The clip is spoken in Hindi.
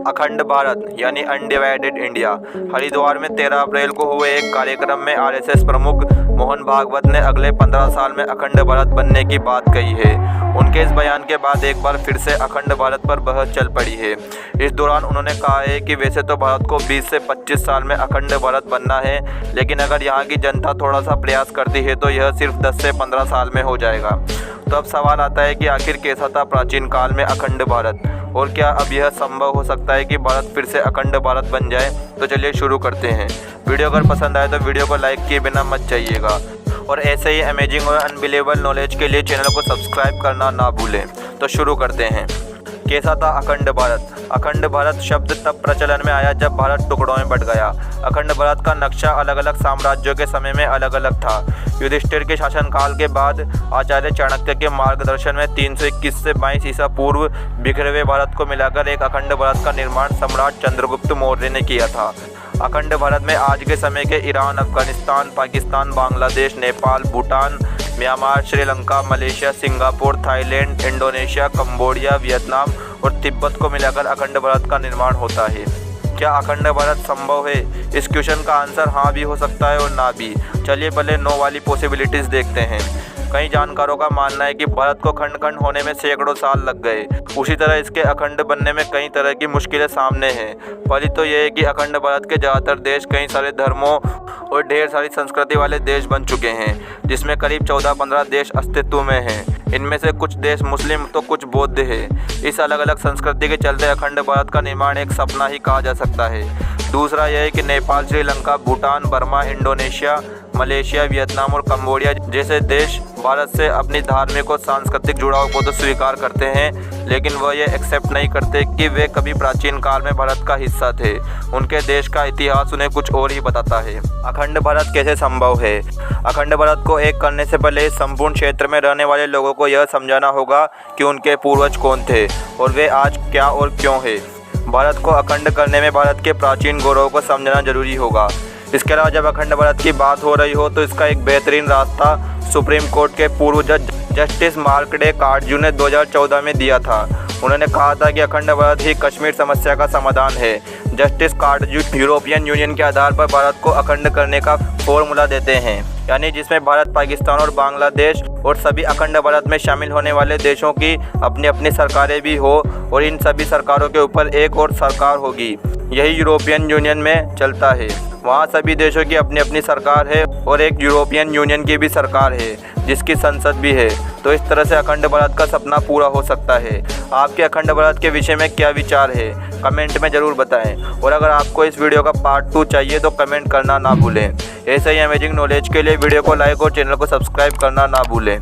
अखंड भारत यानी अनडिवाइडेड इंडिया। हरिद्वार में 13 अप्रैल को हुए एक कार्यक्रम में आरएसएस प्रमुख मोहन भागवत ने अगले 15 साल में अखंड भारत बनने की बात कही है। उनके इस बयान के बाद एक बार फिर से अखंड भारत पर बहस चल पड़ी है। इस दौरान उन्होंने कहा है कि वैसे तो भारत को 20 से 25 साल में अखंड भारत बनना है, लेकिन अगर यहाँ की जनता थोड़ा सा प्रयास करती है तो यह सिर्फ 10 से 15 साल में हो जाएगा। तो अब सवाल आता है कि आखिर कैसा था प्राचीन काल में अखंड भारत, और क्या अब यह संभव हो सकता है कि भारत फिर से अखंड भारत बन जाए? तो चलिए शुरू करते हैं। वीडियो अगर पसंद आए तो वीडियो को लाइक किए बिना मत जाइएगा, और ऐसे ही अमेजिंग और अनबिलीवेबल नॉलेज के लिए चैनल को सब्सक्राइब करना ना भूलें। तो शुरू करते हैं। कैसा था अखंड भारत? अखंड भारत शब्द तब प्रचलन में आया जब भारत टुकड़ों में बंट गया। अखंड भारत का नक्शा अलग अलग साम्राज्यों के समय में अलग अलग था। युधिष्ठिर के शासनकाल के बाद आचार्य चाणक्य के मार्गदर्शन में 321 से 22 ईसा पूर्व बिखरे हुए भारत को मिलाकर एक अखंड भारत का निर्माण सम्राट चंद्रगुप्त मौर्य ने किया था। अखंड भारत में आज के समय के Iran, Afghanistan, Pakistan, Bangladesh, Nepal, Bhutan, Myanmar, Sri Lanka, Malaysia, Singapore, Thailand, Indonesia, Cambodia, Vietnam और तिब्बत को मिलाकर अखंड भारत का निर्माण होता है। क्या अखंड भारत संभव है? इस क्वेश्चन का आंसर हाँ भी हो सकता है और ना भी। चलिए पहले नो वाली पॉसिबिलिटीज़ देखते हैं। कई जानकारों का मानना है कि भारत को खंड खंड होने में सैकड़ों साल लग गए। उसी तरह इसके अखंड बनने में कई तरह की मुश्किलें सामने हैं। पहली तो यह है कि अखंड भारत के ज़्यादातर देश कई सारे धर्मों और ढेर सारी संस्कृति वाले देश बन चुके हैं, जिसमें करीब 14-15 देश अस्तित्व में हैं। इनमें से कुछ देश मुस्लिम तो कुछ बौद्ध है। इस अलग अलग संस्कृति के चलते अखंड भारत का निर्माण एक सपना ही कहा जा सकता है। दूसरा यह है कि Nepal, Sri Lanka, Bhutan, Burma, Indonesia, Malaysia, Vietnam और कंबोडिया जैसे देश भारत से अपनी धार्मिक और सांस्कृतिक जुड़ाव को तो स्वीकार करते हैं, लेकिन वह ये एक्सेप्ट नहीं करते कि वे कभी प्राचीन काल में भारत का हिस्सा थे। उनके देश का इतिहास उन्हें कुछ और ही बताता है। अखंड भारत कैसे संभव है? अखंड भारत को एक करने से पहले संपूर्ण क्षेत्र में रहने वाले लोगों को यह समझाना होगा कि उनके पूर्वज कौन थे और वे आज क्या और क्यों है। भारत को अखंड करने में भारत के प्राचीन गौरव को समझना जरूरी होगा। इसके अलावा जब अखंड भारत की बात हो रही हो तो इसका एक बेहतरीन रास्ता सुप्रीम कोर्ट के पूर्व जज जस्टिस मार्कंडेय काटजू ने 2014 में दिया था। उन्होंने कहा था कि अखंड भारत ही कश्मीर समस्या का समाधान है। जस्टिस काटजू यूरोपियन यूनियन के आधार पर भारत को अखंड करने का फॉर्मूला देते हैं, यानी जिसमें भारत, पाकिस्तान और बांग्लादेश और सभी अखंड भारत में शामिल होने वाले देशों की अपनी अपनी सरकारें भी हो, और इन सभी सरकारों के ऊपर एक और सरकार होगी। यही यूरोपियन यूनियन में चलता है। वहाँ सभी देशों की अपनी अपनी सरकार है और एक यूरोपियन यूनियन की भी सरकार है जिसकी संसद भी है। तो इस तरह से अखंड भारत का सपना पूरा हो सकता है। आपके अखंड भारत के विषय में क्या विचार है, कमेंट में ज़रूर बताएं। और अगर आपको इस वीडियो का पार्ट 2 चाहिए तो कमेंट करना ना भूलें। ऐसे ही अमेजिंग नॉलेज के लिए वीडियो को लाइक और चैनल को सब्सक्राइब करना ना भूलें।